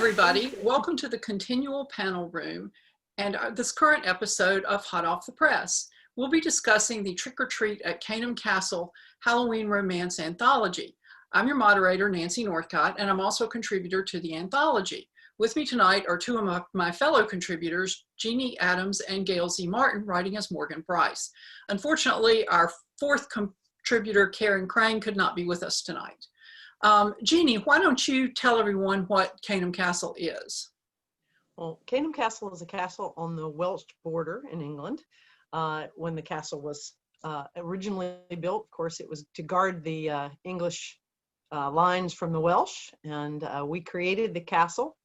everybody. Welcome to the continual panel room and this current episode of Hot Off the Press. We'll be discussing the Trick or Treat at Caynham Castle Halloween Romance Anthology. I'm your moderator, Nancy Northcott, and I'm also a contributor to the anthology. With me tonight are two of my fellow contributors, Jeanne Adams and Gail Z. Martin, writing as Morgan Brice. Unfortunately, our fourth contributor, Karen Crane, could not be with us tonight. Jeanne, why don't you tell everyone what Caynham Castle is? Well, Caynham Castle is a castle on the Welsh border in England. When the castle was originally built, of course, it was to guard the English lines from the Welsh, and we created the castle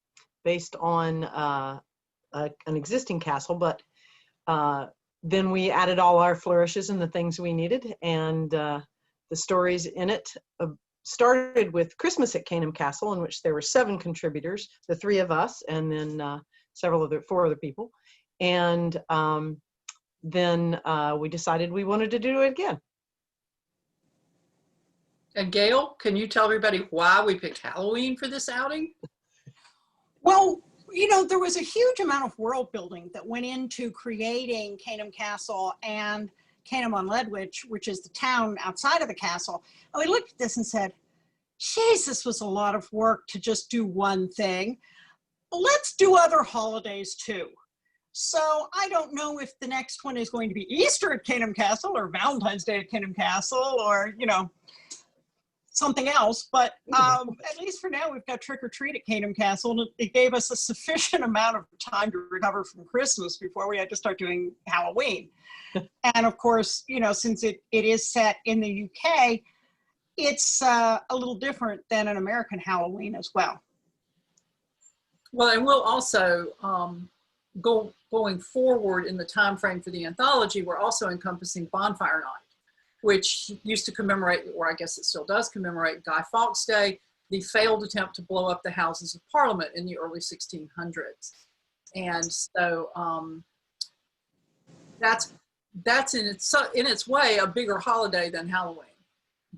based on an existing castle, but then we added all our flourishes and the things we needed, and the stories in it started with Christmas at Caynham Castle, in which there were 7 contributors, the 3 of us, and then 4 other people. And then we decided we wanted to do it again. And Gail, can you tell everybody why we picked Halloween for this outing? Well, you know, there was a huge amount of world building that went into creating Caynham Castle and Caynham on Ledwich, which is the town outside of the castle. And we looked at this and said, geez, this was a lot of work to just do one thing. Let's do other holidays too. So I don't know if the next one is going to be Easter at Caynham Castle or Valentine's Day at Caynham Castle or, you know, something else. But at least for now, we've got Trick or Treat at Caynham Castle. And it gave us a sufficient amount of time to recover from Christmas before we had to start doing Halloween. And of course, you know, since it is set in the UK, it's a little different than an American Halloween as well. Well, and we'll also, going forward in the time frame for the anthology, we're also encompassing Bonfire Night, which used to commemorate, or I guess it still does commemorate, Guy Fawkes Day, the failed attempt to blow up the Houses of Parliament in the early 1600s. And so that's in its way a bigger holiday than Halloween.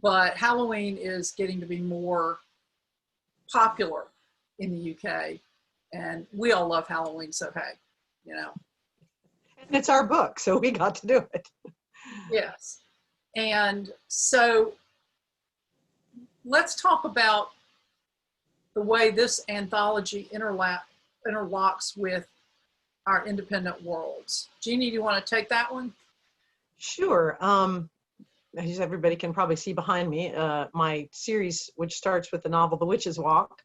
But Halloween is getting to be more popular in the UK, and we all love Halloween, so hey, you know. And it's our book, so we got to do it. Yes. And so let's talk about the way this anthology interlocks with our independent worlds. Jeanne, do you want to take that one? Sure. As everybody can probably see behind me, my series, which starts with the novel The Witch's Walk,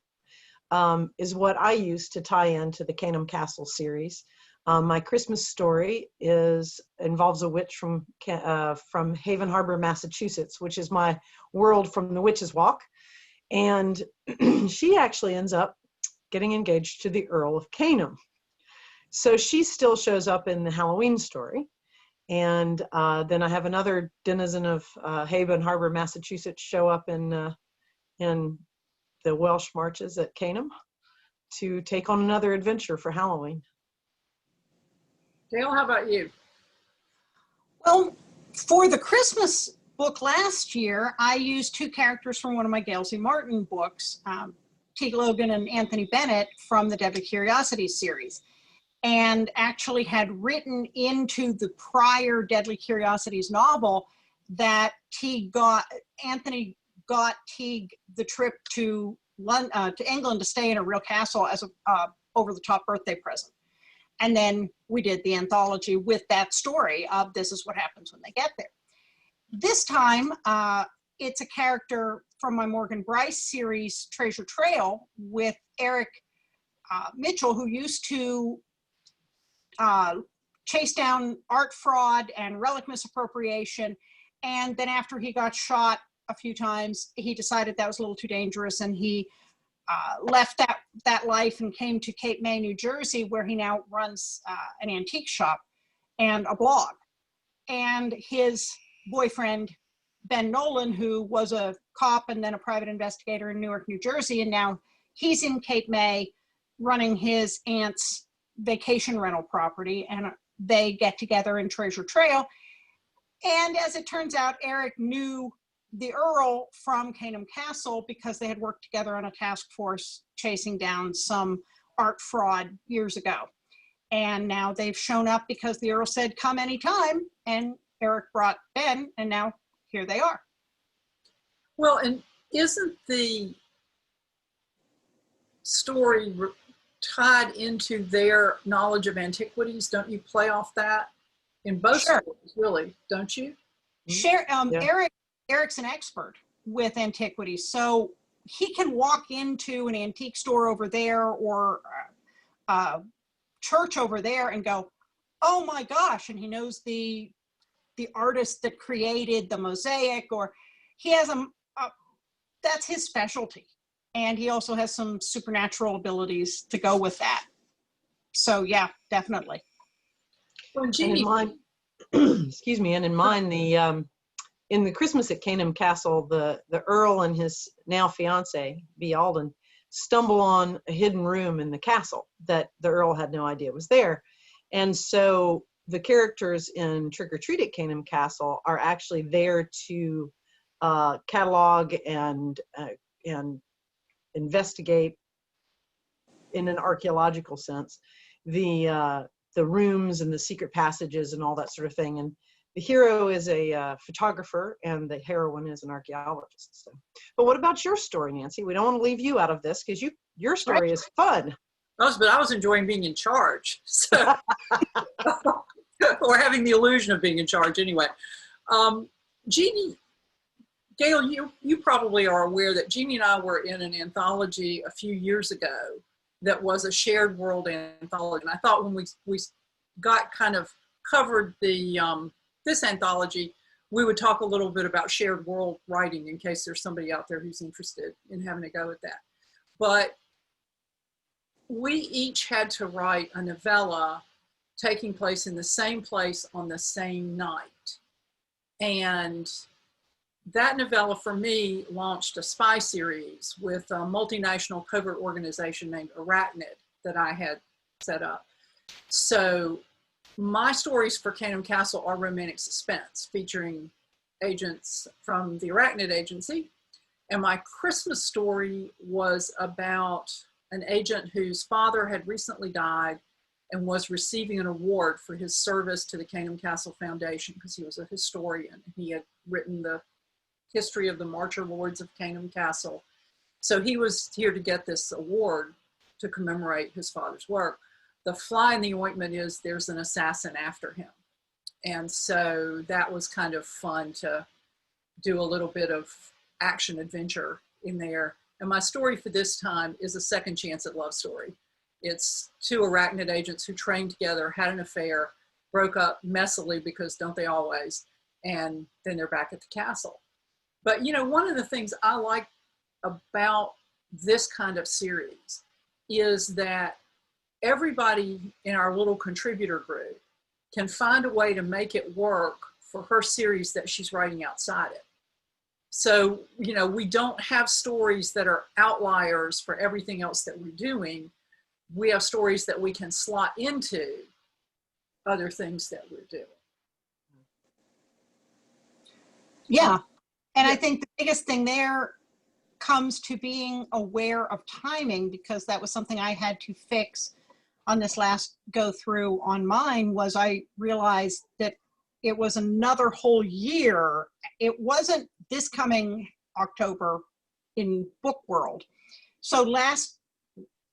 is what I use to tie into the Caynham Castle series. My Christmas story involves a witch from Haven Harbor, Massachusetts, which is my world from The Witch's Walk. And she actually ends up getting engaged to the Earl of Caynham. So she still shows up in the Halloween story. And then I have another denizen of Haven Harbor, Massachusetts show up in the Welsh marches at Caynham to take on another adventure for Halloween. Gail, how about you? Well, for the Christmas book last year, I used 2 characters from one of my Gail Z. Martin books, Teague Logan and Anthony Bennett from the Deadly Curiosities series, and actually had written into the prior Deadly Curiosities novel that Anthony got Teague the trip to England to stay in a real castle as a over-the-top birthday present. And then we did the anthology with that story of this is what happens when they get there. This time, it's a character from my Morgan Brice series, Treasure Trail, with Eric Mitchell, who used to chase down art fraud and relic misappropriation. And then after he got shot a few times, he decided that was a little too dangerous, and he left that life and came to Cape May, New Jersey, where he now runs an antique shop and a blog. And his boyfriend, Ben Nolan, who was a cop and then a private investigator in Newark, New Jersey, and now he's in Cape May running his aunt's vacation rental property, and they get together in Treasure Trail. And as it turns out, Eric knew the Earl from Caynham Castle because they had worked together on a task force chasing down some art fraud years ago. And now they've shown up because the Earl said, come anytime. And Eric brought Ben, and now here they are. Well, and isn't the story tied into their knowledge of antiquities? Don't you play off that in both Sure. stories, really, don't you? Yeah. Eric's an expert with antiquities, so he can walk into an antique store over there or church over there and go, oh my gosh, and he knows the artist that created the mosaic, or he has that's his specialty. And he also has some supernatural abilities to go with that. So yeah, definitely. Well, And Jeanne, in mine, excuse me, and in mine, in the Christmas at Caynham Castle, the Earl and his now fiance, B. Alden, stumble on a hidden room in the castle that the Earl had no idea was there. And so the characters in Trick or Treat at Caynham Castle are actually there to catalog and investigate, in an archaeological sense, the rooms and the secret passages and all that sort of thing. And the hero is a photographer, and the heroine is an archaeologist. So. But what about your story, Nancy? We don't want to leave you out of this because your story is fun. but I was enjoying being in charge, so or having the illusion of being in charge anyway. Jeanne, Gail, you probably are aware that Jeanne and I were in an anthology a few years ago that was a shared world anthology. And I thought when we got kind of covered the this anthology, we would talk a little bit about shared world writing in case there's somebody out there who's interested in having a go at that. But we each had to write a novella taking place in the same place on the same night. And that novella for me launched a spy series with a multinational covert organization named Arachnid that I had set up. So my stories for Caynham Castle are romantic suspense featuring agents from the Arachnid agency. And my Christmas story was about an agent whose father had recently died and was receiving an award for his service to the Caynham Castle Foundation because he was a historian. He had written the history of the Marcher Lords of Caynham Castle. So he was here to get this award to commemorate his father's work. The fly in the ointment is there's an assassin after him. And so that was kind of fun to do a little bit of action adventure in there. And my story for this time is a second chance at love story. It's two Arachnid agents who trained together, had an affair, broke up messily because don't they always, and then they're back at the castle. But you know, one of the things I like about this kind of series is that everybody in our little contributor group can find a way to make it work for her series that she's writing outside it. So, you know, we don't have stories that are outliers for everything else that we're doing. We have stories that we can slot into other things that we're doing. Yeah. And I think the biggest thing there comes to being aware of timing, because that was something I had to fix on this last go through on mine. Was I realized that it was another whole year. It wasn't this coming October in book world. So the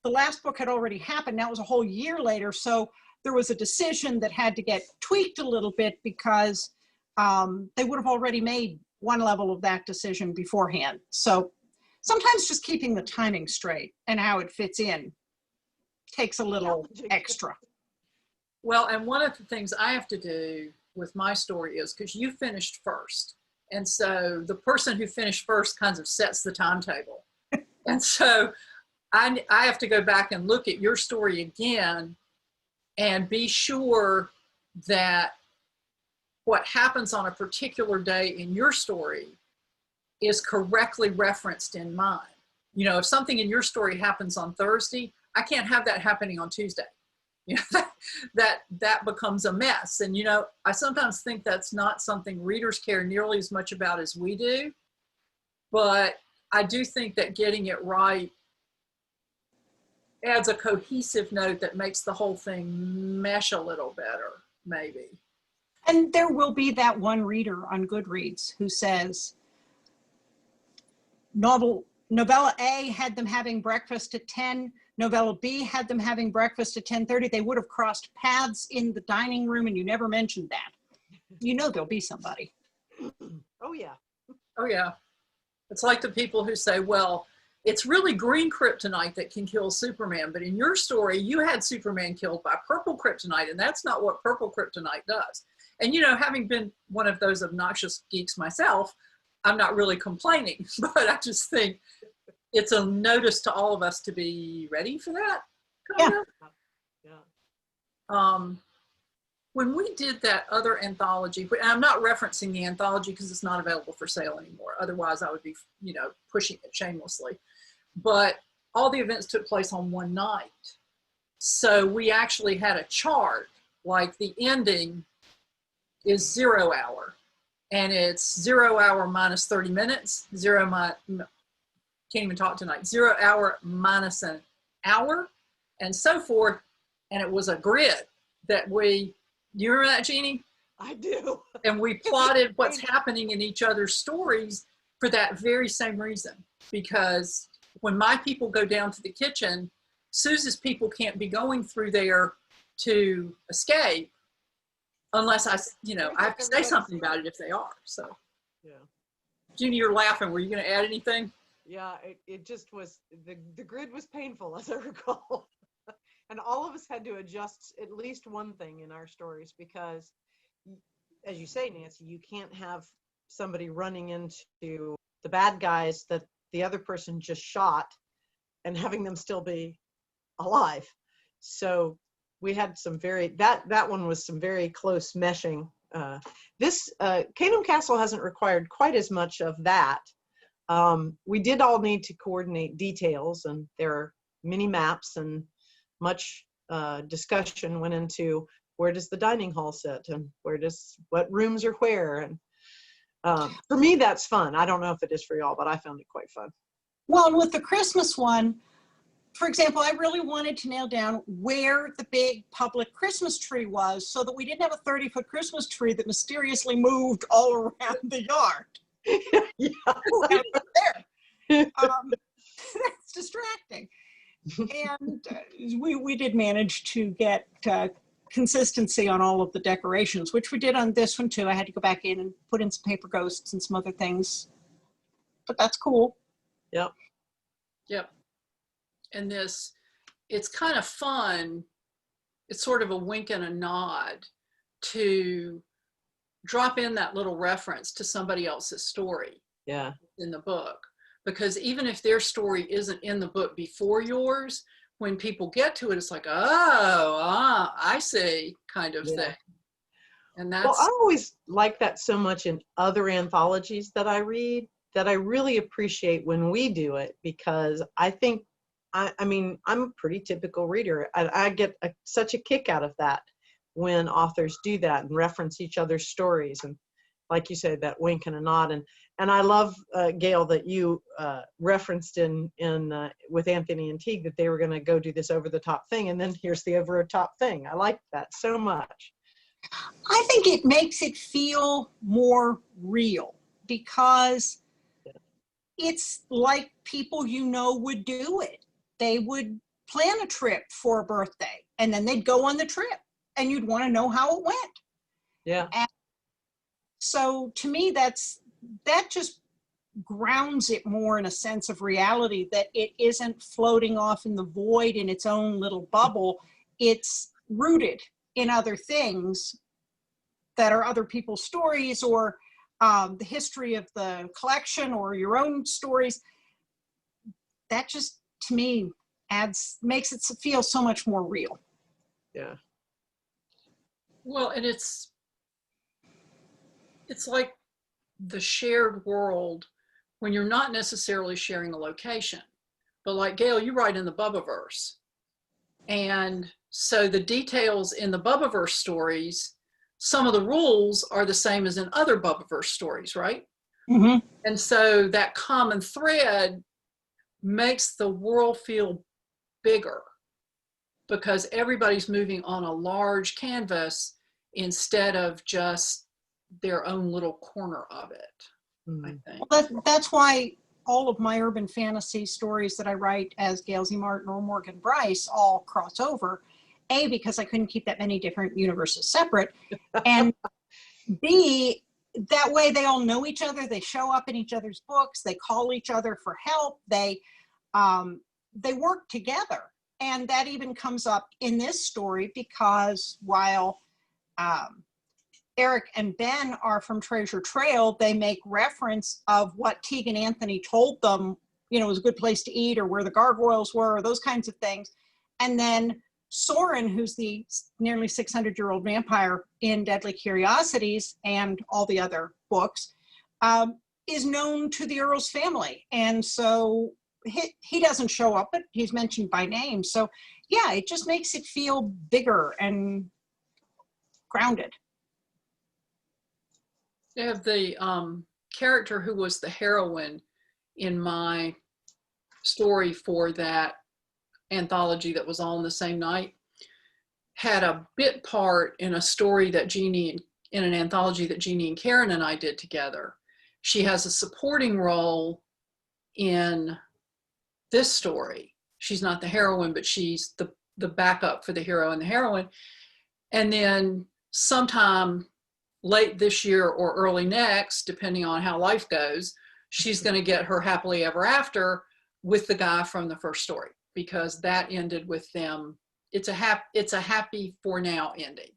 last book had already happened. Now it was a whole year later. So there was a decision that had to get tweaked a little bit because they would have already made one level of that decision beforehand. So sometimes just keeping the timing straight and how it fits in takes a little extra. Well, and one of the things I have to do with my story is, because you finished first. And so the person who finished first kind of sets the timetable. And so I have to go back and look at your story again and be sure that what happens on a particular day in your story is correctly referenced in mine. You know, if something in your story happens on Thursday, I can't have that happening on Tuesday. You know, that becomes a mess. And, you know, I sometimes think that's not something readers care nearly as much about as we do. but I do think that getting it right adds a cohesive note that makes the whole thing mesh a little better, maybe. And there will be that one reader on Goodreads who says, novella A had them having breakfast at 10. Novella B had them having breakfast at 10:30. They would have crossed paths in the dining room and you never mentioned that. You know there'll be somebody. Oh, yeah. Oh, yeah. It's like the people who say, well, it's really green kryptonite that can kill Superman, but in your story, you had Superman killed by purple kryptonite, and that's not what purple kryptonite does. And, you know, having been one of those obnoxious geeks myself, I'm not really complaining, but I just think it's a notice to all of us to be ready for that. Kind of. Yeah. When we did that other anthology, and I'm not referencing the anthology because it's not available for sale anymore. Otherwise, I would be, you know, pushing it shamelessly. But all the events took place on one night. So we actually had a chart, like the ending is 0 hour. And it's 0 hour minus 30 minutes, can't even talk tonight, 0 hour minus an hour, and so forth. And it was a grid that you remember that, Jeanne? I do. And we plotted what's happening in each other's stories for that very same reason. Because when my people go down to the kitchen, Suze's people can't be going through there to escape unless I have to say something about it if they are. So, yeah. Jeanne, you're laughing. Were you going to add anything? Yeah, it just was, the grid was painful, as I recall. And all of us had to adjust at least one thing in our stories because, as you say, Nancy, you can't have somebody running into the bad guys that the other person just shot and having them still be alive. So we had some that one was some very close meshing. This Caynham Castle hasn't required quite as much of that. We did all need to coordinate details, and there are mini maps and much discussion went into where does the dining hall sit and what rooms are where. And for me, that's fun. I don't know if it is for y'all, but I found it quite fun. Well, with the Christmas one, for example, I really wanted to nail down where the big public Christmas tree was so that we didn't have a 30-foot Christmas tree that mysteriously moved all around the yard. Yeah. There. That's distracting. And we did manage to get consistency on all of the decorations, which we did on this one too. I had to go back in and put in some paper ghosts and some other things, but that's cool. Yep. And it's kind of fun. It's sort of a wink and a nod to drop in that little reference to somebody else's story. Yeah. In the book, because even if their story isn't in the book before yours, when people get to it, it's like, I see, kind of thing. And that's, well, I always like that so much in other anthologies that I read, that I really appreciate when we do it, because I think, I mean, I'm a pretty typical reader. I get such a kick out of that when authors do that and reference each other's stories. And like you said, that wink and a nod. And I love, Gail, that you referenced in with Anthony and Teague that they were going to go do this over the top thing. And then here's the over the top thing. I like that so much. I think it makes it feel more real because it's like people would do it. They would plan a trip for a birthday and then they'd go on the trip and you'd want to know how it went. Yeah. And so to me, that just grounds it more in a sense of reality, that it isn't floating off in the void in its own little bubble. It's rooted in other things that are other people's stories or the history of the collection or your own stories. That just, to me, makes it feel so much more real. Yeah. well, and it's like the shared world when you're not necessarily sharing a location. But like Gail, you write in the Bubbaverse. And so the details in the Bubbaverse stories, some of the rules are the same as in other Bubbaverse stories, right? Mhm. And so that common thread makes the world feel bigger because everybody's moving on a large canvas instead of just their own little corner of it, I think. Well, that's why all of my urban fantasy stories that I write as Gail Z. Martin or Morgan Brice all cross over. A, because I couldn't keep that many different universes separate. And B, that way they all know each other. They show up in each other's books. They call each other for help. They work together. And that even comes up in this story because while Eric and Ben are from Treasure Trail, they make reference of what Tegan Anthony told them, you know, was a good place to eat or where the gargoyles were or those kinds of things. And then Soren, who's the nearly 600-year-old vampire in Deadly Curiosities and all the other books, is known to the Earl's family. And so he doesn't show up, but he's mentioned by name. So yeah, it just makes it feel bigger and grounded. They have the character who was the heroine in my story for that anthology that was all in the same night, had a bit part in a story that Jeanne, in an anthology that Jeanne and Karen and I did together. She has a supporting role in this story. She's not the heroine, but she's the backup for the hero and the heroine. And then sometime late this year or early next, depending on how life goes, she's going to get her happily ever after with the guy from the first story, because that ended with them. It's a happy for now ending.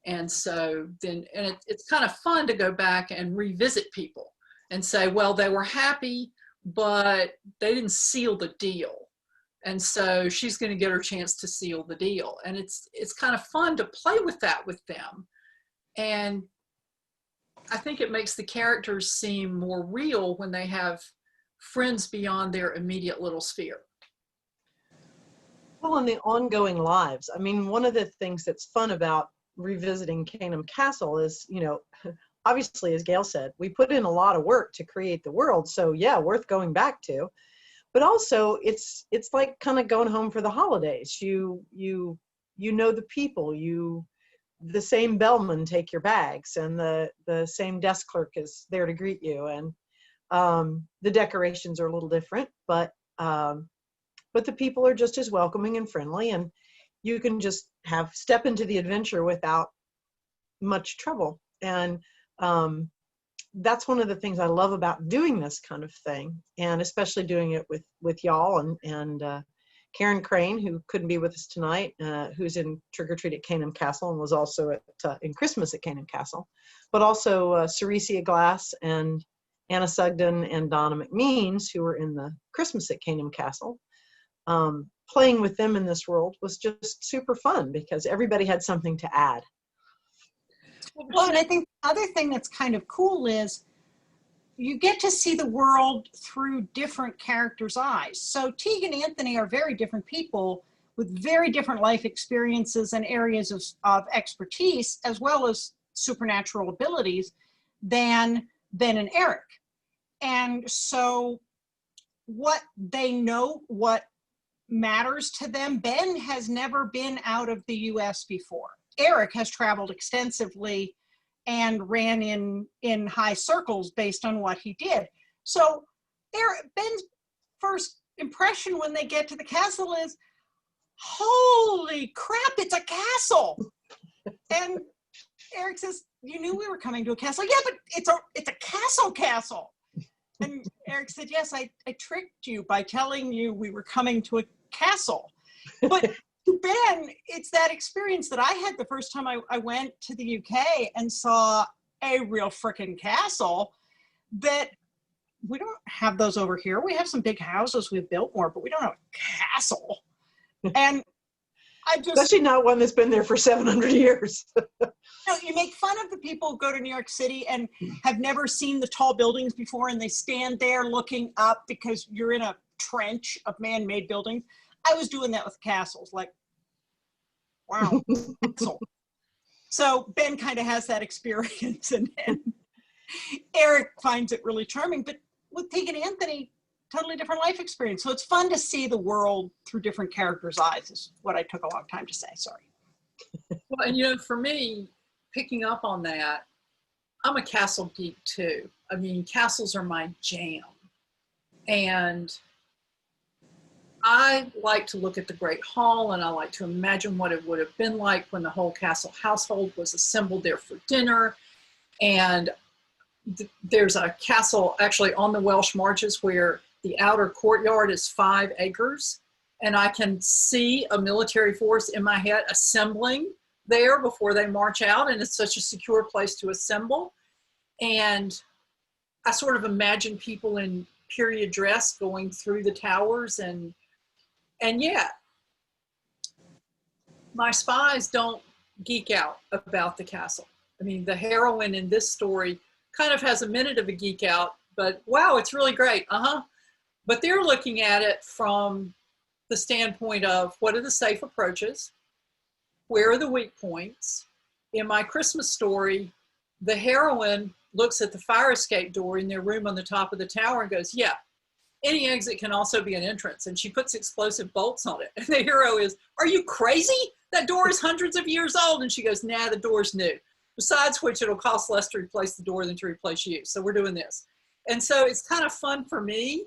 And so then, and it's kind of fun to go back and revisit people and say, well, they were happy, but they didn't seal the deal. And so she's going to get her chance to seal the deal. And it's kind of fun to play with that with them. And I think it makes the characters seem more real when they have friends beyond their immediate little sphere. Well, in the ongoing lives, I mean, one of the things that's fun about revisiting Caynham Castle is, you know, obviously, as Gail said, we put in a lot of work to create the world. So yeah, worth going back to. But also it's like kind of going home for the holidays. You know the people, the same bellman take your bags, and the same desk clerk is there to greet you, and the decorations are a little different, but the people are just as welcoming and friendly, and you can just step into the adventure without much trouble. And that's one of the things I love about doing this kind of thing, and especially doing it with y'all and Karen Crane, who couldn't be with us tonight, who's in Trick or Treat at Caynham Castle and was also in Christmas at Caynham Castle, but also Ceresia Glass and Anna Sugden and Donna McMeans, who were in the Christmas at Caynham Castle. Playing with them in this world was just super fun because everybody had something to add. Well, and I think the other thing that's kind of cool is you get to see the world through different characters' eyes. So Teague and Anthony are very different people with very different life experiences and areas of expertise, as well as supernatural abilities, than Ben and Eric. And so what they know, what matters to them, Ben has never been out of the US before. Eric has traveled extensively and ran in high circles based on what he did. So Ben's first impression when they get to the castle is, holy crap, it's a castle. And Eric says, you knew we were coming to a castle. Yeah, but it's a castle. And Eric said, yes, I tricked you by telling you we were coming to a castle. But to Ben, it's that experience that I had the first time I went to the UK and saw a real frickin' castle, that we don't have those over here. We have some big houses we've built more, but we don't have a castle. And especially not one that's been there for 700 years. You make fun of the people who go to New York City and have never seen the tall buildings before, and they stand there looking up because you're in a trench of man-made buildings. I was doing that with castles, like, wow, castle. So Ben kind of has that experience, and Eric finds it really charming, but with Tegan and Anthony, totally different life experience. So it's fun to see the world through different characters' eyes is what I took a long time to say, sorry. Well, and you know, for me, picking up on that, I'm a castle geek too. I mean, castles are my jam. And I like to look at the Great Hall, and I like to imagine what it would have been like when the whole castle household was assembled there for dinner. And there's a castle actually on the Welsh Marches where the outer courtyard is 5 acres. And I can see a military force in my head assembling there before they march out. And it's such a secure place to assemble. And I sort of imagine people in period dress going through the towers, and yet my spies don't geek out about the castle. I mean, the heroine in this story kind of has a minute of a geek out, but wow, it's really great. But they're looking at it from the standpoint of what are the safe approaches? Where are the weak points? In my Christmas story, the heroine looks at the fire escape door in their room on the top of the tower and goes, yeah, any exit can also be an entrance. And she puts explosive bolts on it. And the hero is, are you crazy? That door is hundreds of years old. And she goes, nah, the door's new. Besides which, it'll cost less to replace the door than to replace you. So we're doing this. And so it's kind of fun for me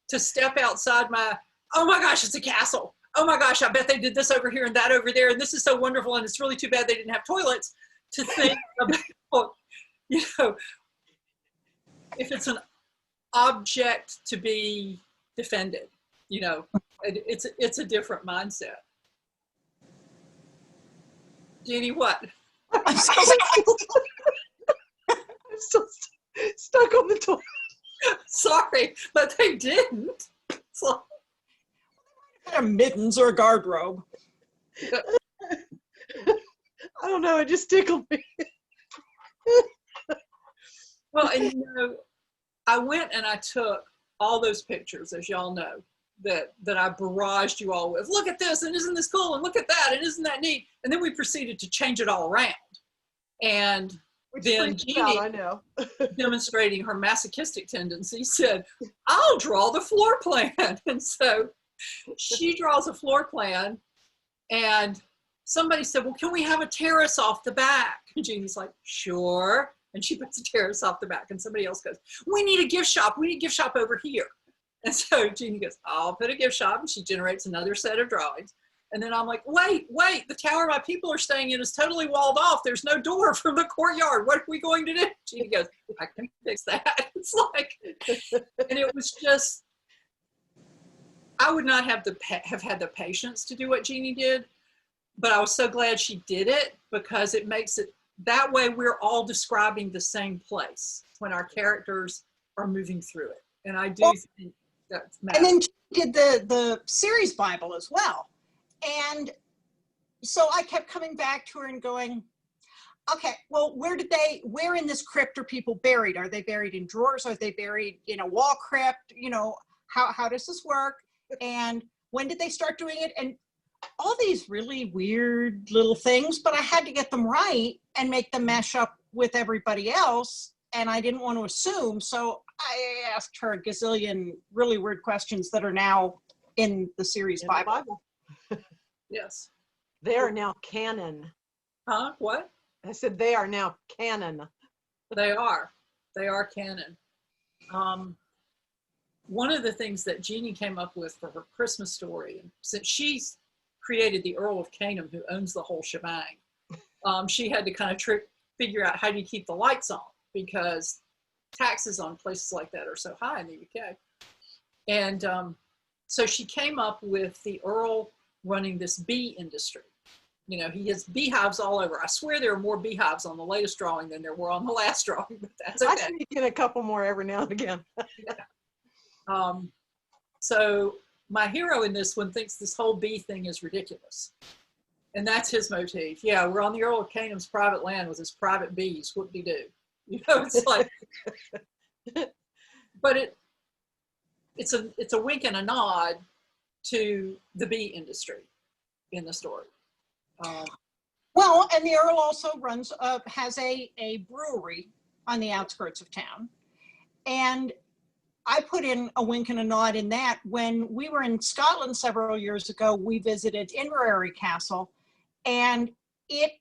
to step outside my, oh my gosh, it's a castle. Oh my gosh, I bet they did this over here and that over there. And this is so wonderful. And it's really too bad they didn't have toilets, to think about, you know, if it's an object to be defended, you know, it's a different mindset. Jeannie, what? I'm still stuck on the toilet. Sorry, but they didn't. So. A mittens or a guardrobe. I don't know, it just tickled me. Well, and you know, I went and I took all those pictures, as y'all know, that I barraged you all with. Look at this, and isn't this cool? And look at that, and isn't that neat? And then we proceeded to change it all around. And then Jeannie, I know. demonstrating her masochistic tendency, said, I'll draw the floor plan. And so she draws a floor plan, and somebody said, well, can we have a terrace off the back? And Jeannie's like, sure. And she puts a terrace off the back, and somebody else goes, we need a gift shop. We need a gift shop over here. And so Jeannie goes, I'll put a gift shop, and she generates another set of drawings. And then I'm like, wait, the tower my people are staying in is totally walled off. There's no door from the courtyard. What are we going to do? Jeannie goes, I can fix that. It's like, and it was just, I would not have had the patience to do what Jeannie did, but I was so glad she did it, because it makes it, that way we're all describing the same place when our characters are moving through it. And I do think that's matters. And then she did the series Bible as well. And so I kept coming back to her and going, okay, well, where in this crypt are people buried? Are they buried in drawers? Are they buried in a wall crypt? You know, how does this work? And when did they start doing it? And all these really weird little things, but I had to get them right and make them mesh up with everybody else. And I didn't want to assume. So I asked her a gazillion really weird questions that are now in the series Bible. Yes. They are now canon. Huh? What? I said they are now canon. They are canon. One of the things that Jeannie came up with for her Christmas story, and since she's created the Earl of Caynham, who owns the whole shebang, she had to kind of figure out how do you keep the lights on, because taxes on places like that are so high in the UK. And so she came up with the Earl running this bee industry. You know, he has beehives all over. I swear there are more beehives on the latest drawing than there were on the last drawing, but that's okay. I sneak in a couple more every now and again. Yeah. So my hero in this one thinks this whole bee thing is ridiculous. And that's his motif. Yeah, we're on the Earl of Caynham's private land with his private bees. Whoop-de-doo. You know, it's like, but it's a wink and a nod to the bee industry in the story. Well, and the Earl also has a brewery on the outskirts of town. And I put in a wink and a nod in that. When we were in Scotland several years ago, we visited Inverary Castle, and it,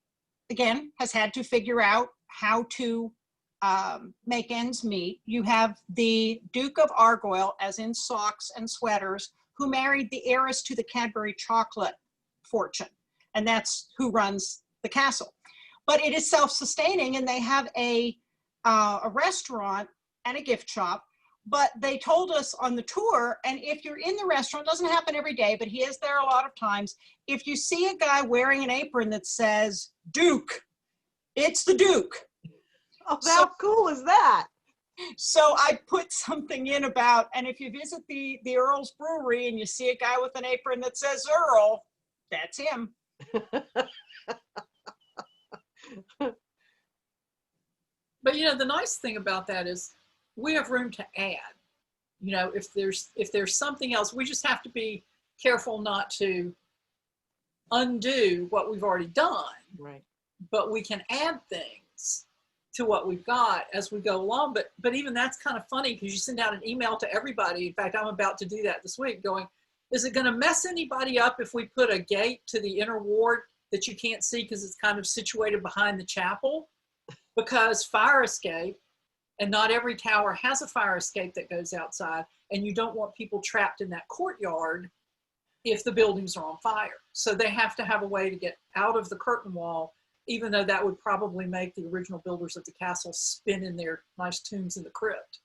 again, has had to figure out how to make ends meet. You have the Duke of Argyll, as in socks and sweaters, who married the heiress to the Cadbury chocolate fortune, and that's who runs the castle. But it is self-sustaining, and they have a restaurant and a gift shop. But they told us on the tour, and if you're in the restaurant, it doesn't happen every day, but he is there a lot of times. If you see a guy wearing an apron that says Duke, it's the Duke. Oh, how cool is that? So I put something in about, and if you visit the Earl's Brewery and you see a guy with an apron that says Earl, that's him. But you know, the nice thing about that is we have room to add. You know, if there's something else, we just have to be careful not to undo what we've already done. Right. But we can add things to what we've got as we go along. But even that's kind of funny, because you send out an email to everybody. In fact, I'm about to do that this week, going, is it going to mess anybody up if we put a gate to the inner ward that you can't see because it's kind of situated behind the chapel? Because fire escape, and not every tower has a fire escape that goes outside, and you don't want people trapped in that courtyard if the buildings are on fire. So they have to have a way to get out of the curtain wall, even though that would probably make the original builders of the castle spin in their nice tombs in the crypt.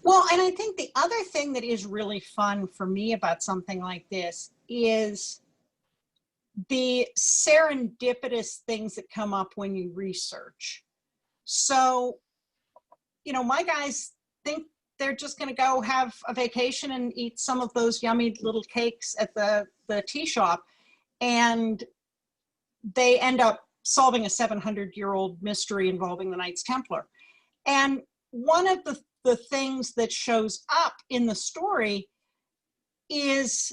Well, and I think the other thing that is really fun for me about something like this is the serendipitous things that come up when you research. So, you know, my guys think they're just going to go have a vacation and eat some of those yummy little cakes at the tea shop, and they end up solving a 700-year-old mystery involving the Knights Templar. And one of the things that shows up in the story is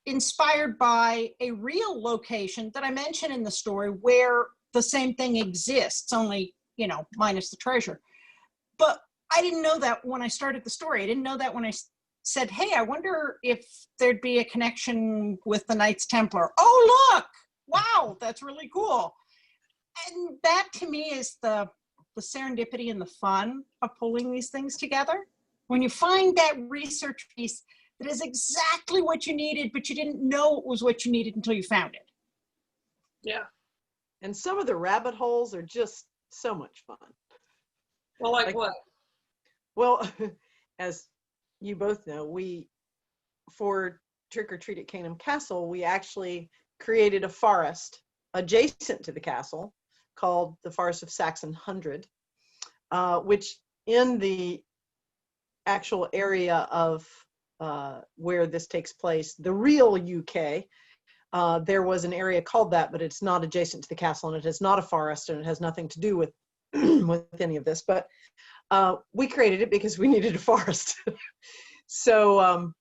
inspired by a real location that I mention in the story where the same thing exists, only, you know, minus the treasure. But I didn't know that when I started the story. I didn't know that when I said, hey, I wonder if there'd be a connection with the Knights Templar. Oh, look, wow, that's really cool. And that to me is the serendipity and the fun of pulling these things together. When you find that research piece that is exactly what you needed, but you didn't know it was what you needed until you found it. Yeah. And some of the rabbit holes are just so much fun. Well, like what? Well, as you both know, for Trick or Treat at Caynham Castle, we actually created a forest adjacent to the castle called the Forest of Saxon 100, which in the actual area of where this takes place, the real UK, there was an area called that, but it's not adjacent to the castle, and it is not a forest, and it has nothing to do with with any of this. But we created it because we needed a forest. So,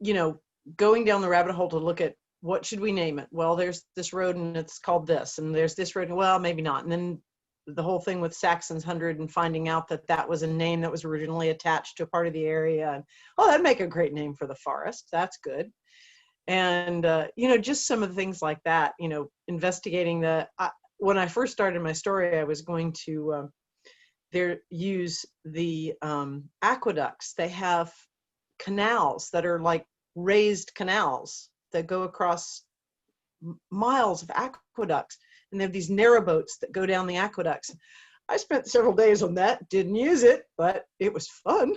you know, going down the rabbit hole to look at what should we name it? Well, there's this road and it's called this, and there's this road, and well, maybe not. And then the whole thing with Saxon's 100 and finding out that that was a name that was originally attached to a part of the area. And, oh, that'd make a great name for the forest. That's good. And, you know, just some of the things like that, you know, investigating when I first started my story, I was going to use the aqueducts. They have canals that are like raised canals that go across miles of aqueducts, and they have these narrow boats that go down the aqueducts. I spent several days on that, didn't use it, but it was fun.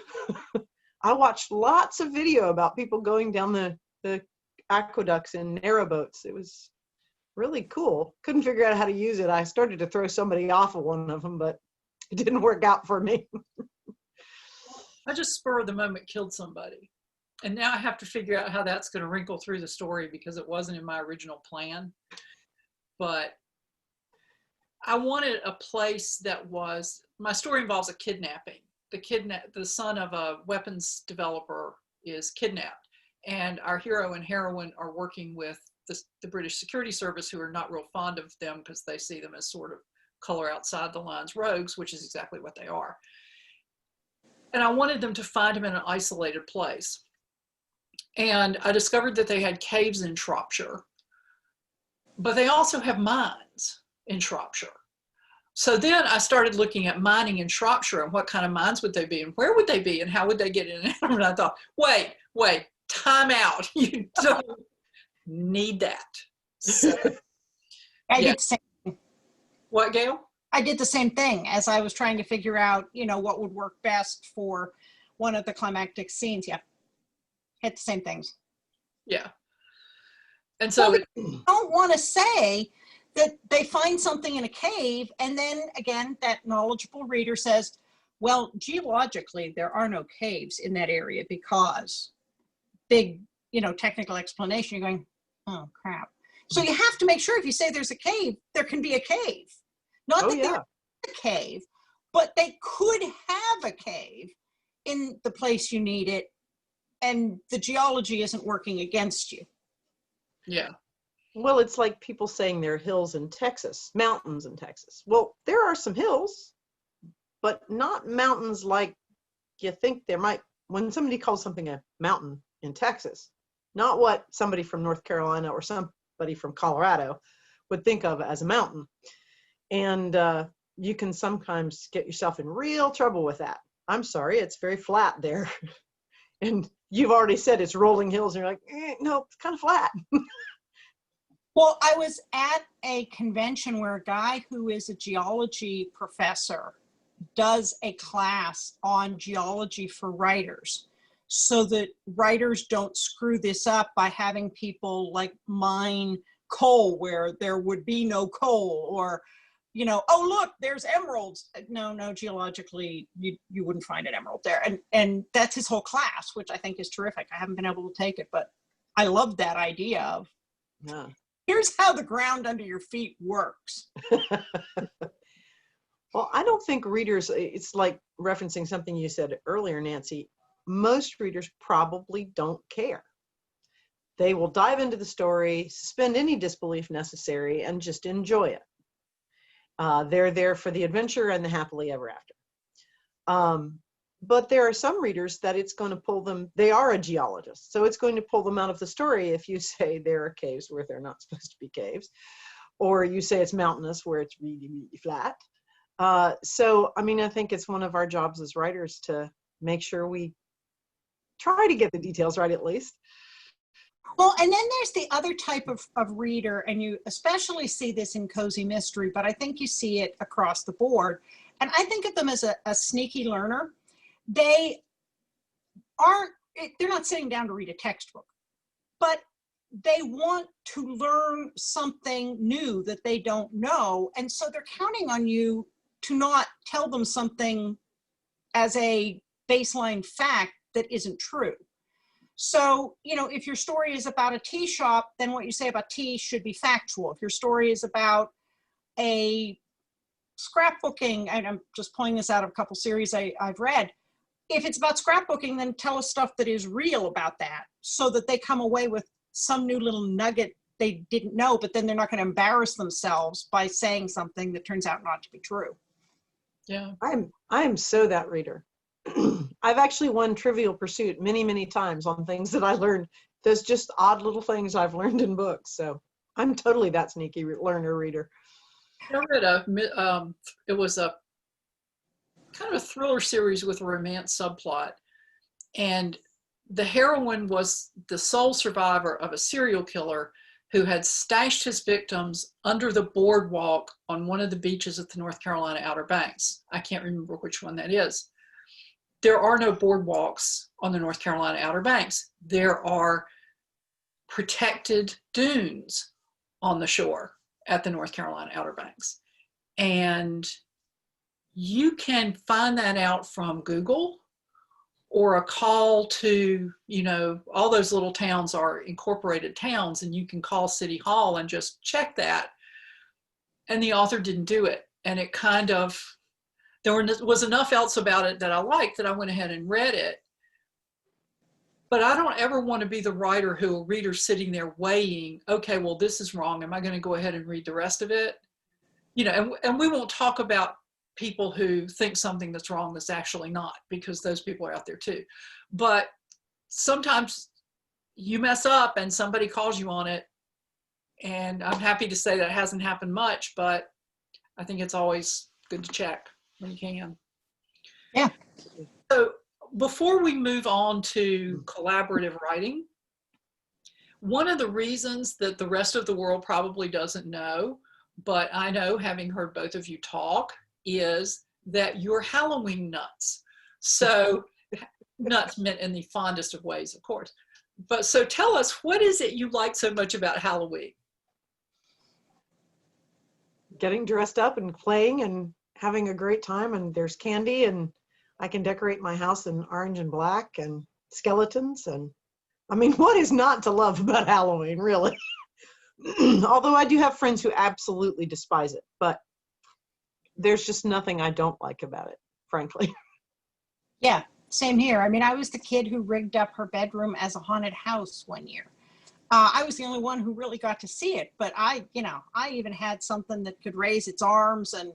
I watched lots of video about people going down the aqueducts in narrow boats. It was really cool. Couldn't figure out how to use it. I started to throw somebody off of one of them, but it didn't work out for me. I just spur of the moment killed somebody. And now I have to figure out how that's going to wrinkle through the story, because it wasn't in my original plan. But I wanted a place that was, my story involves a kidnapping. The son of a weapons developer is kidnapped, and our hero and heroine are working with the British Security Service, who are not real fond of them because they see them as sort of color outside the lines rogues, which is exactly what they are. And I wanted them to find him in an isolated place. And I discovered that they had caves in Shropshire, but they also have mines in Shropshire. So then I started looking at mining in Shropshire and what kind of mines would they be and where would they be and how would they get in and out. And I thought, wait, time out. You don't need that. So, I yeah. did the same. What, Gail? I did the same thing as I was trying to figure out, what would work best for one of the climactic scenes. Yeah, hit the same things. Yeah. And so I don't want to say that they find something in a cave and then again that knowledgeable reader says, well, geologically there are no caves in that area because big, technical explanation. You're going, oh crap. So you have to make sure if you say there's a cave, there can be a cave. Not that there's a cave, but they could have a cave in the place you need it, and the geology isn't working against you. Yeah. Well, it's like people saying there are hills in Texas, mountains in Texas. Well, there are some hills, but not mountains like you think there might. When somebody calls something a mountain in Texas, not what somebody from North Carolina or somebody from Colorado would think of as a mountain. And you can sometimes get yourself in real trouble with that. I'm sorry, it's very flat there. And you've already said it's rolling hills, and you're like, no, it's kind of flat. Well, I was at a convention where a guy who is a geology professor does a class on geology for writers so that writers don't screw this up by having people like mine coal where there would be no coal, or oh look, there's emeralds. No, geologically you wouldn't find an emerald there. And that's his whole class, which I think is terrific. I haven't been able to take it, but I love that idea of here's how the ground under your feet works. Well, I don't think readers, it's like referencing something you said earlier, Nancy, most readers probably don't care. They will dive into the story, suspend any disbelief necessary, and just enjoy it. They're there for the adventure and the happily ever after. But there are some readers that it's going to pull them, they are a geologist, so it's going to pull them out of the story if you say there are caves where they're not supposed to be caves, or you say it's mountainous where it's really, really flat. So, I mean, I think it's one of our jobs as writers to make sure we try to get the details right at least. Well, and then there's the other type of reader, and you especially see this in cozy mystery, but I think you see it across the board. And I think of them as a sneaky learner. They're not sitting down to read a textbook, but they want to learn something new that they don't know. And so they're counting on you to not tell them something as a baseline fact that isn't true. So, if your story is about a tea shop, then what you say about tea should be factual. If your story is about a scrapbooking, and I'm just pulling this out of a couple series I've read, if it's about scrapbooking, then tell us stuff that is real about that so that they come away with some new little nugget they didn't know, but then they're not going to embarrass themselves by saying something that turns out not to be true. Yeah. I am so that reader. I've actually won Trivial Pursuit many, many times on things that I learned. There's just odd little things I've learned in books. So I'm totally that sneaky learner reader. I read it was a kind of a thriller series with a romance subplot. And the heroine was the sole survivor of a serial killer who had stashed his victims under the boardwalk on one of the beaches at the North Carolina Outer Banks. I can't remember which one that is. There are no boardwalks on the North Carolina Outer Banks. There are protected dunes on the shore at the North Carolina Outer Banks. And you can find that out from Google or a call to, all those little towns are incorporated towns, and you can call City Hall and just check that. And the author didn't do it. And it kind of, there was enough else about it that I liked that I went ahead and read it. But I don't ever want to be the writer who a reader's sitting there weighing, okay, well, this is wrong. Am I going to go ahead and read the rest of it? You know, and we won't talk about people who think something that's wrong that's actually not, because those people are out there too. But sometimes you mess up and somebody calls you on it. And I'm happy to say that hasn't happened much, but I think it's always good to check when you can. Yeah. So before we move on to collaborative writing, one of the reasons that the rest of the world probably doesn't know, but I know having heard both of you talk, is that you're Halloween nuts. So nuts meant in the fondest of ways, of course. But so tell us, what is it you like so much about Halloween? Getting dressed up and playing and having a great time, and there's candy, and I can decorate my house in orange and black and skeletons. And I mean, what is not to love about Halloween, really? Although I do have friends who absolutely despise it, but there's just nothing I don't like about it, frankly. Yeah, same here. I mean, I was the kid who rigged up her bedroom as a haunted house one year. I was the only one who really got to see it, but I even had something that could raise its arms, and,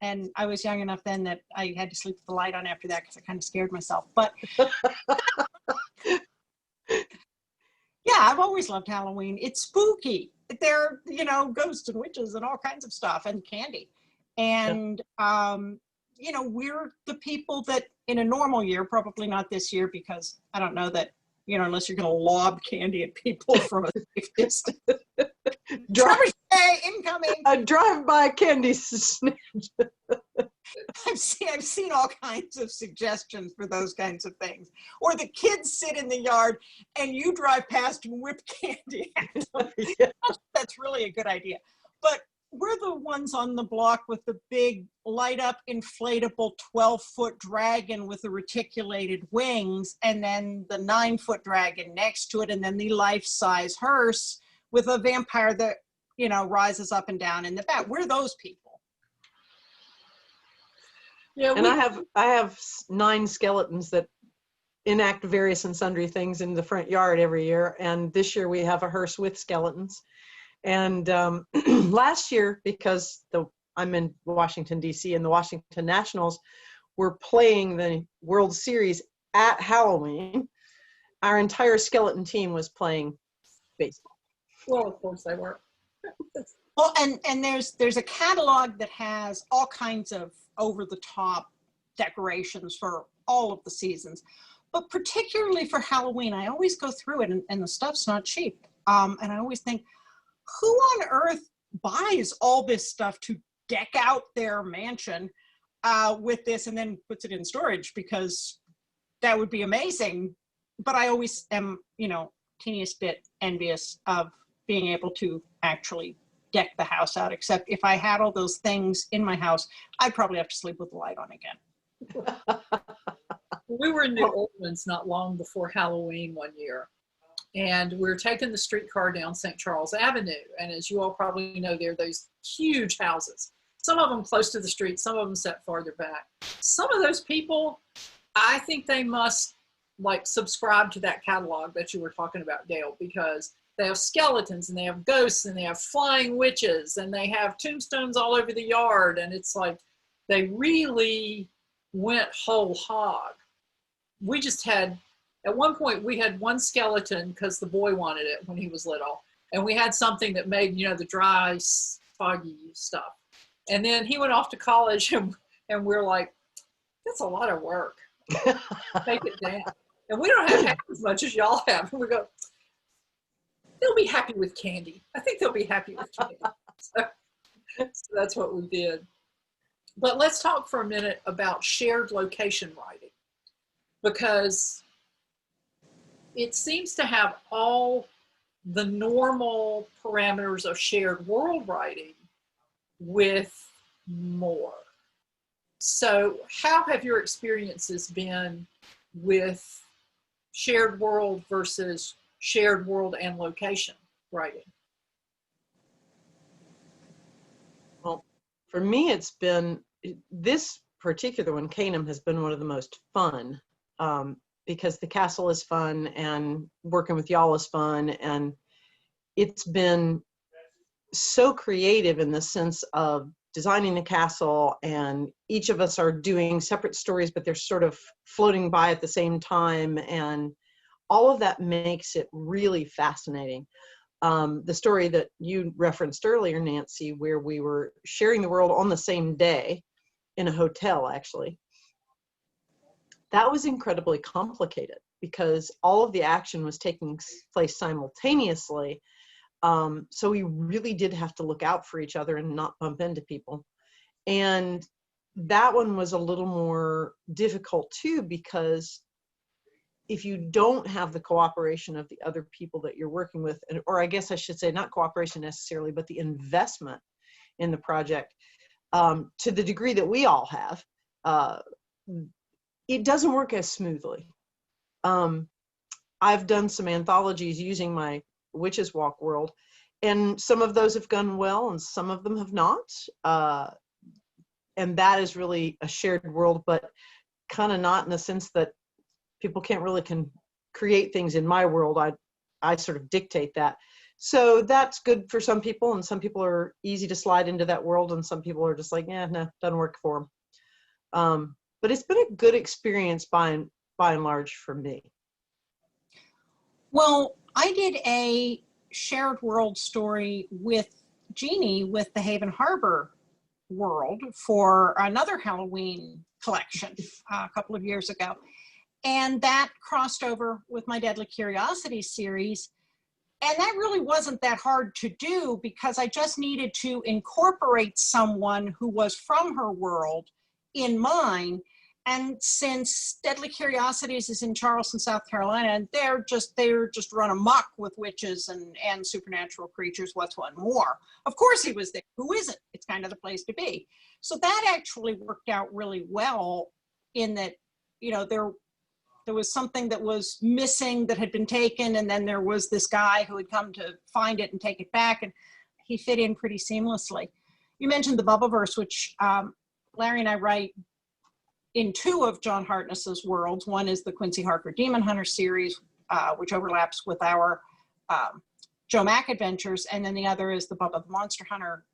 and I was young enough then that I had to sleep with the light on after that because I kind of scared myself. But yeah, I've always loved Halloween. It's spooky. There are, ghosts and witches and all kinds of stuff, and candy. And, we're the people that in a normal year, probably not this year, because I don't know that, unless you're going to lob candy at people from a safe distance. Incoming. A drive-by candy snatch. I've seen all kinds of suggestions for those kinds of things. Or the kids sit in the yard and you drive past and whip candy at them. Yeah. That's really a good idea. But we're the ones on the block with the big light up inflatable 12-foot dragon with the reticulated wings, and then the 9-foot dragon next to it, and then the life-size hearse with a vampire that, rises up and down in the back. We're those people. Yeah, and I have 9 skeletons that enact various and sundry things in the front yard every year. And this year we have a hearse with skeletons. And last year, because I'm in Washington, D.C., and the Washington Nationals were playing the World Series at Halloween, our entire skeleton team was playing baseball. Well, of course they were. Well, and there's a catalog that has all kinds of over-the-top decorations for all of the seasons, but particularly for Halloween, I always go through it, and the stuff's not cheap. And I always think, who on earth buys all this stuff to deck out their mansion with this and then puts it in storage? Because that would be amazing. But I always am, teeniest bit envious of being able to actually deck the house out, except if I had all those things in my house, I'd probably have to sleep with the light on again. We were in New Orleans not long before Halloween one year, and we were taking the streetcar down St. Charles Avenue. And as you all probably know, there are those huge houses, some of them close to the street, some of them set farther back. Some of those people, I think they must subscribe to that catalog that you were talking about, Gail, because they have skeletons and they have ghosts and they have flying witches and they have tombstones all over the yard. And it's like they really went whole hog. We just had, at one point we had one skeleton because the boy wanted it when he was little. And we had something that made, the dry, foggy stuff. And then he went off to college and we're like, that's a lot of work. Take it down. And we don't have half as much as y'all have. And we go, they'll be happy with candy. I think they'll be happy with candy. So that's what we did. But let's talk for a minute about shared location writing, because it seems to have all the normal parameters of shared world writing with more. So how have your experiences been with shared world versus shared world and location writing? Well, for me, it's been, this particular one, Caynham, has been one of the most fun. because the castle is fun and working with y'all is fun. And it's been so creative in the sense of designing the castle, and each of us are doing separate stories, but they're sort of floating by at the same time. And all of that makes it really fascinating. The story that you referenced earlier, Nancy, where we were sharing the world on the same day in a hotel, actually, that was incredibly complicated because all of the action was taking place simultaneously. So we really did have to look out for each other and not bump into people. And that one was a little more difficult too, because if you don't have the cooperation of the other people that you're working with, or I guess I should say not cooperation necessarily, but the investment in the project, to the degree that we all have, it doesn't work as smoothly. I've done some anthologies using my Witches Walk world, and some of those have gone well and some of them have not. And that is really a shared world, but kind of not in the sense that people can't really create things in my world. I sort of dictate that. So that's good for some people, and some people are easy to slide into that world, and some people are just like, yeah, no, doesn't work for them. But it's been a good experience by and large for me. Well, I did a shared world story with Jeanne with the Haven Harbor world for another Halloween collection a couple of years ago. And that crossed over with my Deadly Curiosities series. And that really wasn't that hard to do because I just needed to incorporate someone who was from her world in mine. And since Deadly Curiosities is in Charleston, South Carolina, and they're just run amok with witches and supernatural creatures, what's one more? Of course he was there. Who isn't? It's kind of the place to be. So that actually worked out really well in that, there was something that was missing that had been taken, and then there was this guy who had come to find it and take it back, and he fit in pretty seamlessly. You mentioned the Bubbleverse, which Larry and I write in two of John Hartness's worlds. One is the Quincy Harker Demon Hunter series, which overlaps with our Joe Mack adventures, and then the other is the Bubba the Monster Hunter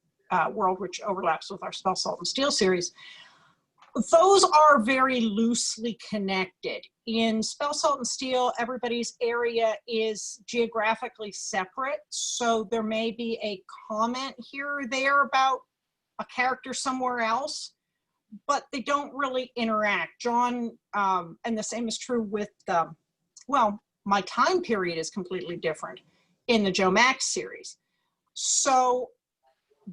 world, which overlaps with our Spell, Salt, and Steel series. Those are very loosely connected. In Spell, Salt, and Steel, everybody's area is geographically separate, so there may be a comment here or there about a character somewhere else, but they don't really interact. John, and the same is true with, my time period is completely different in the Joe Max series. So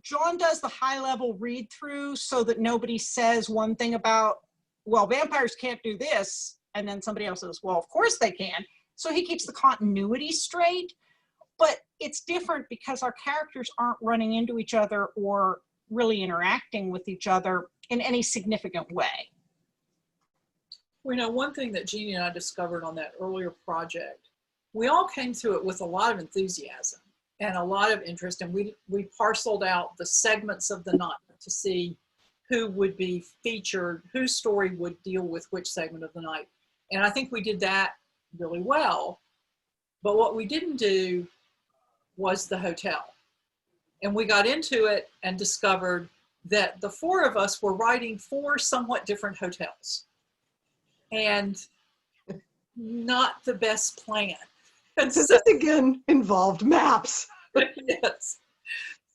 John does the high-level read-through so that nobody says one thing about, well, vampires can't do this, and then somebody else says, well, of course they can. So he keeps the continuity straight, but it's different because our characters aren't running into each other or really interacting with each other in any significant way. Well, one thing that Jeanne and I discovered on that earlier project, we all came to it with a lot of enthusiasm and a lot of interest, and we parceled out the segments of the night to see who would be featured, whose story would deal with which segment of the night. And I think we did that really well. But what we didn't do was the hotel. And we got into it and discovered that the four of us were writing four somewhat different hotels. And not the best plan. And so this again involved maps. Yes.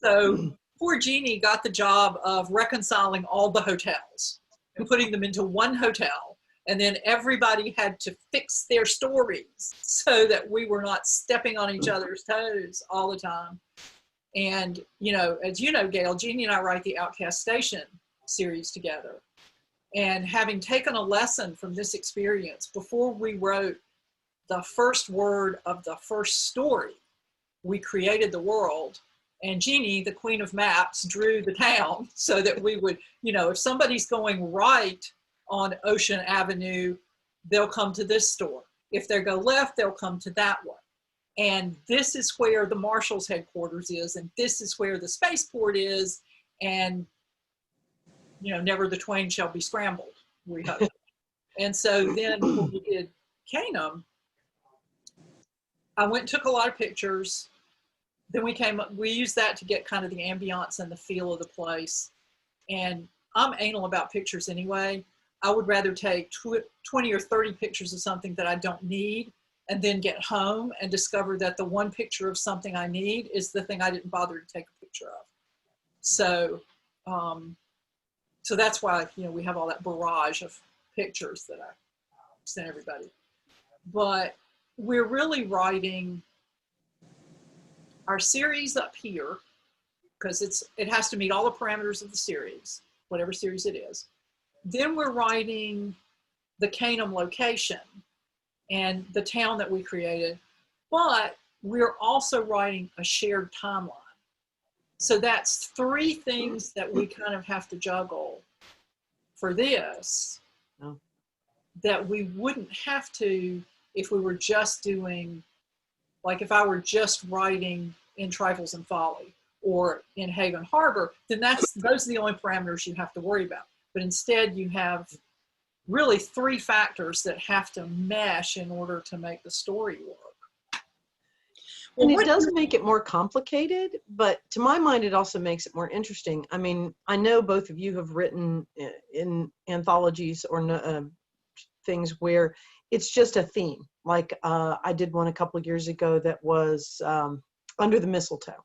So poor Jeanne got the job of reconciling all the hotels and putting them into one hotel. And then everybody had to fix their stories so that we were not stepping on each other's toes all the time. And, as you know, Gail, Jeanne and I write the Outcast Station series together. And having taken a lesson from this experience, before we wrote the first word of the first story, we created the world, and Jeanne, the queen of maps, drew the town so that we would, if somebody's going right on Ocean Avenue, they'll come to this store. If they go left, they'll come to that one. And this is where the Marshal's headquarters is, and this is where the spaceport is, and, never the twain shall be scrambled, we hope. And so then when we did Caynham, I went and took a lot of pictures. Then we used that to get kind of the ambiance and the feel of the place. And I'm anal about pictures anyway. I would rather take 20 or 30 pictures of something that I don't need and then get home and discover that the one picture of something I need is the thing I didn't bother to take a picture of. So, so that's why, you know, we have all that barrage of pictures that I sent everybody. But we're really writing our series up here because it has to meet all the parameters of the series, whatever series it is. Then we're writing the Caynham location and the town that we created, but we're also writing a shared timeline. So that's three things that we kind of have to juggle for this that we wouldn't have to if we were just doing, like if I were just writing in Trifles and Folly or in Haven Harbor, then those are the only parameters you have to worry about. But instead you have really three factors that have to mesh in order to make the story work. Well, and it does make it more complicated, but to my mind, it also makes it more interesting. I mean, I know both of you have written in anthologies or things where it's just a theme. Like I did one a couple of years ago that was Under the Mistletoe.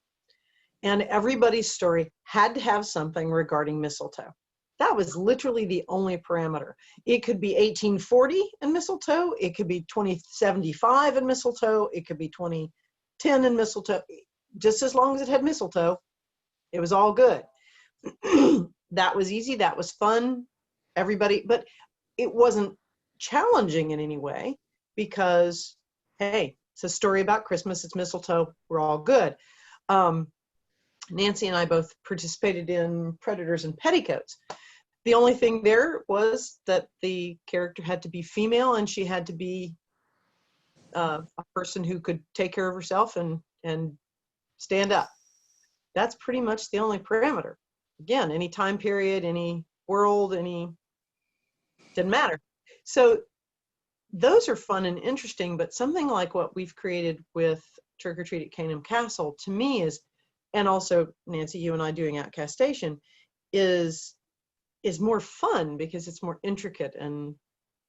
And everybody's story had to have something regarding mistletoe. That was literally the only parameter. It could be 1840 in mistletoe. It could be 2075 in mistletoe. It could be 2010 in mistletoe. Just as long as it had mistletoe, it was all good. That was easy. That was fun. Everybody, but it wasn't challenging in any way because, hey, it's a story about Christmas. It's mistletoe. We're all good. Nancy and I both participated in Predators and Petticoats. The only thing there was that the character had to be female and she had to be a person who could take care of herself and stand up. That's pretty much the only parameter. Again, any time period, any world, didn't matter. So those are fun and interesting, but something like what we've created with Trick or Treat at Caynham Castle, to me is, and also Nancy, you and I doing Outcast Station, is more fun because it's more intricate. And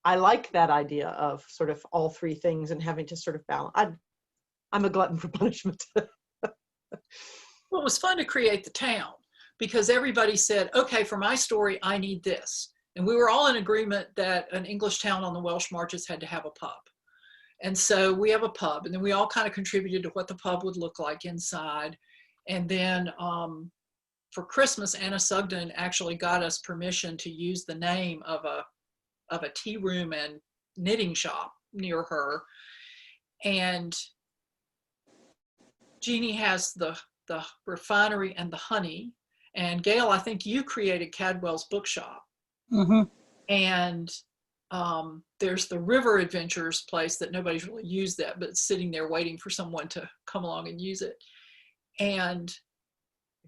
I like that idea of sort of all three things and having to sort of balance. I'm a glutton for punishment. Well, it was fun to create the town because everybody said, okay, for my story, I need this. And we were all in agreement that an English town on the Welsh Marches had to have a pub. And so we have a pub, and then we all kind of contributed to what the pub would look like inside. And then for Christmas, Anna Sugden actually got us permission to use the name of a tea room and knitting shop near her. And Jeanne has the refinery and the honey. And Gail, I think you created Cadwell's bookshop. Mm-hmm. And there's the River Adventures place that nobody's really used that, but it's sitting there waiting for someone to come along and use it. And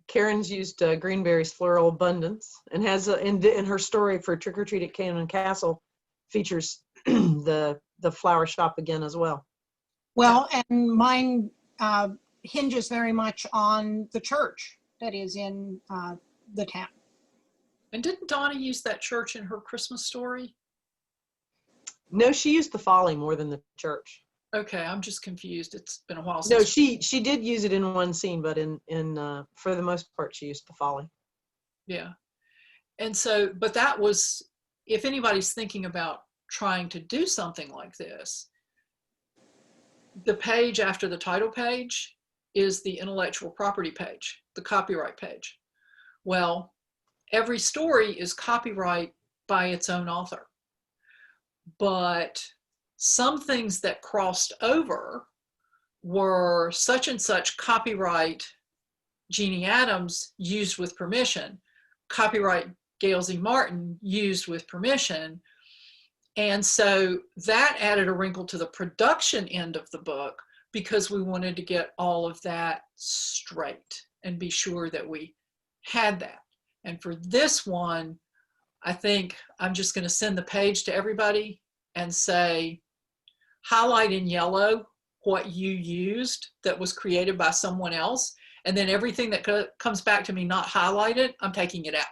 Karen's used Greenberry's Floral Abundance and has in her story for Trick or Treat at Caynham Castle features the flower shop again as well. Well, and mine hinges very much on the church that is in the town. And didn't Donna use that church in her Christmas story? No, she used the Folly more than the church. Okay, I'm just confused. It's been a while since. No, she did use it in one scene, but in for the most part, she used the Folly. Yeah. And so, but that was, if anybody's thinking about trying to do something like this, the page after the title page is the intellectual property page, the copyright page. Well, every story is copyright by its own author. But some things that crossed over were such and such copyright Jeanne Adams used with permission, copyright Gail Z. Martin used with permission. And so that added a wrinkle to the production end of the book because we wanted to get all of that straight and be sure that we had that. And for this one, I think I'm just going to send the page to everybody and say, highlight in yellow what you used that was created by someone else. And then everything that comes back to me not highlighted, I'm taking it out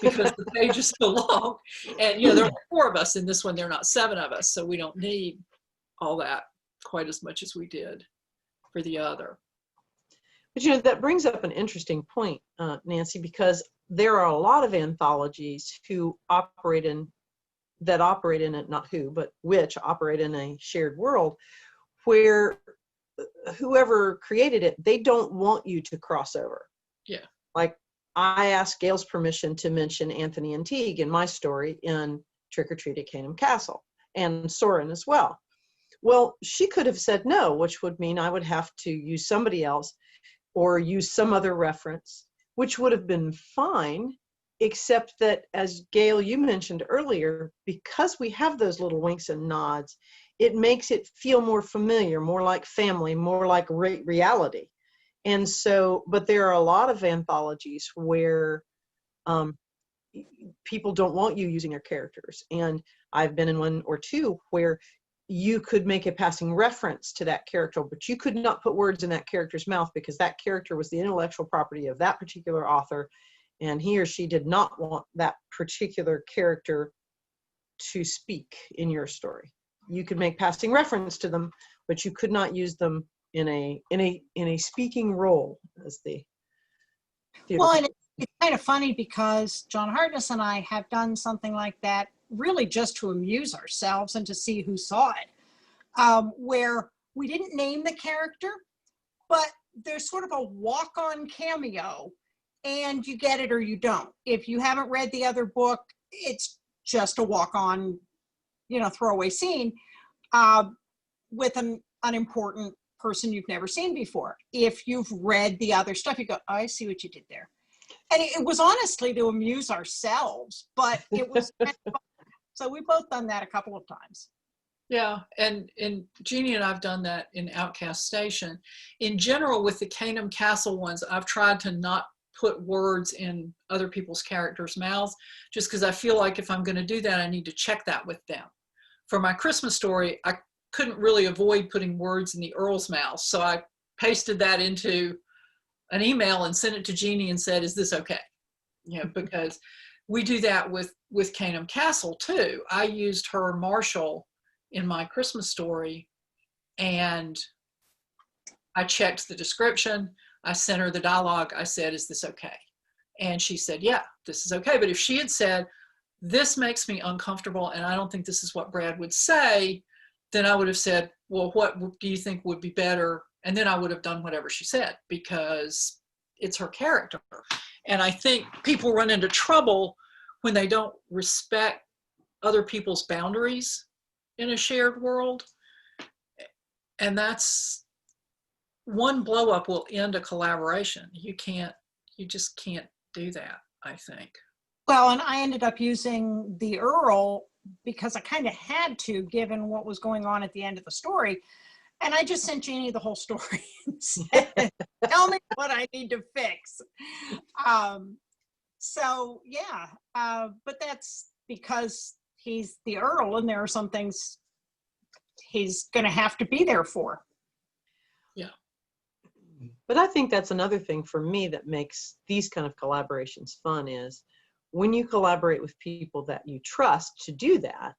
because the page is so long. And, there are 4 of us in this one. There are not 7 of us. So we don't need all that quite as much as we did for the other. But that brings up an interesting point, Nancy, because there are a lot of anthologies who operate in it, not who, but which operate in a shared world where whoever created it, they don't want you to cross over. Yeah. Like I asked Gail's permission to mention Anthony and Teague in my story in Trick or Treat at Caynham Castle, and Soren as well. Well, she could have said no, which would mean I would have to use somebody else or use some other reference, which would have been fine, except that, as Gail, you mentioned earlier, because we have those little winks and nods, it makes it feel more familiar, more like family, more like reality. And so, but there are a lot of anthologies where people don't want you using their characters. And I've been in 1 or 2 where you could make a passing reference to that character, but you could not put words in that character's mouth because that character was the intellectual property of that particular author, and he or she did not want that particular character to speak in your story. You could make passing reference to them, but you could not use them in a speaking role, as the theater. Well, and it's kind of funny because John Hartness and I have done something like that really just to amuse ourselves and to see who saw it, where we didn't name the character, but there's sort of a walk-on cameo and you get it or you don't. If you haven't read the other book, it's just a walk-on, throwaway scene with an unimportant person you've never seen before. If you've read the other stuff, you go, oh, I see what you did there. And it was honestly to amuse ourselves, but it was kind of fun. So we've both done that a couple of times. Yeah, and Jeanne and I've done that in Outcast Station. In general, with the Caynham Castle ones, I've tried to not put words in other people's characters' mouths, just because I feel like if I'm going to do that, I need to check that with them. For my Christmas story, I couldn't really avoid putting words in the Earl's mouth, so I pasted that into an email and sent it to Jeanne and said, is this okay? Because we do that with Caynham Castle too. I used her Marshall in my Christmas story, and I checked the description. I sent her the dialogue. I said, is this okay? And she said, yeah, this is okay. But if she had said, this makes me uncomfortable and I don't think this is what Brad would say, then I would have said, well, what do you think would be better? And then I would have done whatever she said, because it's her character. And I think people run into trouble when they don't respect other people's boundaries in a shared world. And that's one blow up will end a collaboration. You just can't do that, I think. Well, and I ended up using the Earl because I kind of had to, given what was going on at the end of the story. And I just sent Jeanne the whole story and said, tell me what I need to fix. So yeah, but that's because he's the Earl and there are some things he's going to have to be there for. Yeah. But I think that's another thing for me that makes these kind of collaborations fun is when you collaborate with people that you trust to do that,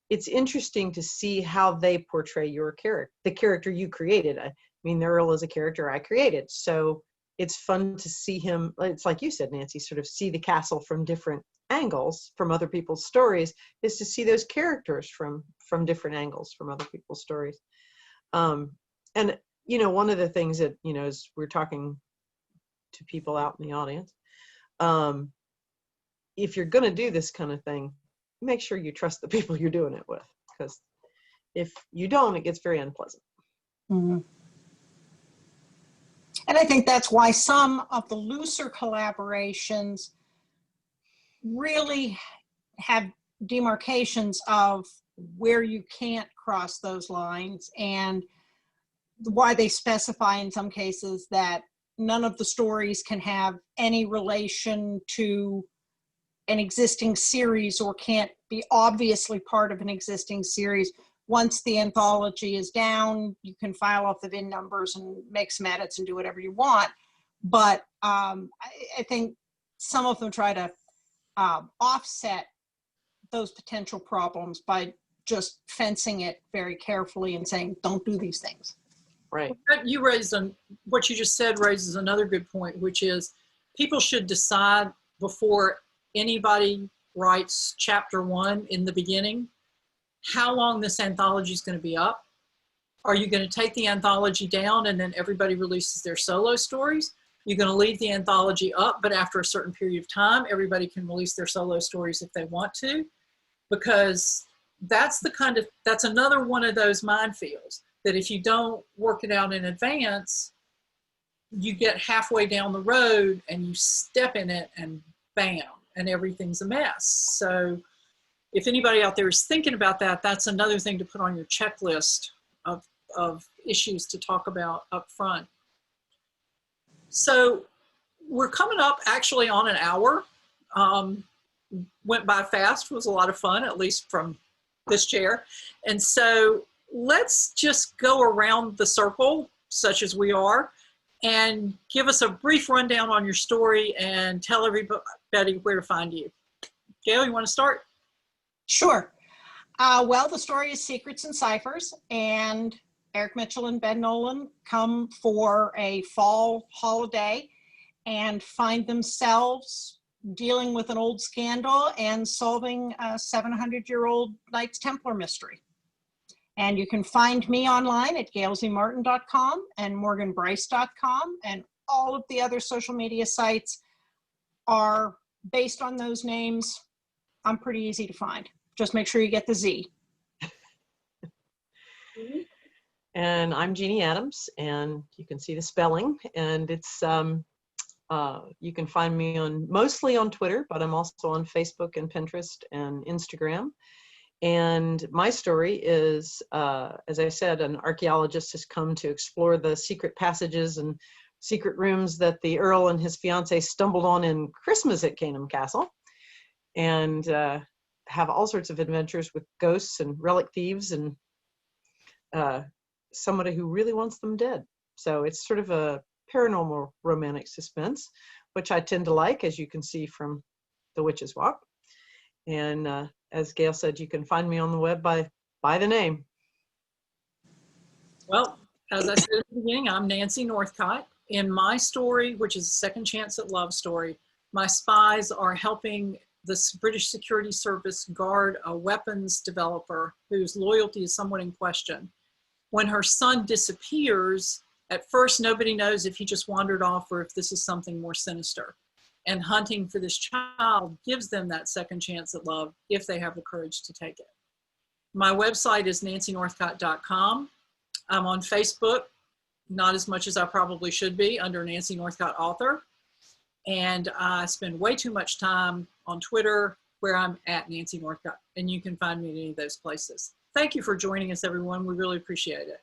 it's interesting to see how they portray your character, the character you created. I mean, the Earl is a character I created. So it's fun to see him, it's like you said, Nancy, sort of see the castle from different angles from other people's stories, is to see those characters from different angles from other people's stories. And, one of the things that, as we're talking to people out in the audience, if you're going to do this kind of thing, make sure you trust the people you're doing it with, because if you don't, it gets very unpleasant. Mm-hmm. And I think that's why some of the looser collaborations really have demarcations of where you can't cross those lines, and why they specify in some cases that none of the stories can have any relation to an existing series or can't be obviously part of an existing series once the anthology is down, you can file off the VIN numbers and make some edits and do whatever you want. But I think some of them try to offset those potential problems by just fencing it very carefully and saying, don't do these things. Right. What you just said raises another good point, which is people should decide before anybody writes chapter 1 in the beginning, how long this anthology is going to be up. Are you going to take the anthology down and then everybody releases their solo stories? You're going to leave the anthology up, but after a certain period of time, everybody can release their solo stories if they want to, because that's another one of those minefields that if you don't work it out in advance, you get halfway down the road and you step in it and bam, and everything's a mess. So if anybody out there is thinking about that, that's another thing to put on your checklist of issues to talk about up front. So we're coming up actually on an hour. Went by fast, was a lot of fun, at least from this chair. And so let's just go around the circle, such as we are, and give us a brief rundown on your story and tell everybody where to find you. Gail, you want to start? Sure. Well, the story is Secrets and Ciphers, and Eric Mitchell and Ben Nolan come for a fall holiday and find themselves dealing with an old scandal and solving a 700-year-old Knights Templar mystery. And you can find me online at gailzmartin.com and morganbrice.com, and all of the other social media sites are based on those names. I'm pretty easy to find. Just make sure you get the Z. And I'm Jeanne Adams, and you can see the spelling. And it's you can find me mostly on Twitter, but I'm also on Facebook and Pinterest and Instagram. And my story is, as I said, an archaeologist has come to explore the secret passages and secret rooms that the Earl and his fiancée stumbled on in Christmas at Caynham Castle, and have all sorts of adventures with ghosts and relic thieves and somebody who really wants them dead. So it's sort of a paranormal romantic suspense, which I tend to like, as you can see from The Witch's Walk. And as Gail said, you can find me on the web by the name. Well, as I said at the beginning, I'm Nancy Northcott. In my story, which is a second chance at love story, my spies are helping the British Security Service guard a weapons developer whose loyalty is somewhat in question. When her son disappears, at first nobody knows if he just wandered off or if this is something more sinister. And hunting for this child gives them that second chance at love if they have the courage to take it. My website is nancynorthcott.com. I'm on Facebook, not as much as I probably should be, under Nancy Northcott Author. And I spend way too much time on Twitter, where I'm at Nancy Northcott. And you can find me at any of those places. Thank you for joining us, everyone. We really appreciate it.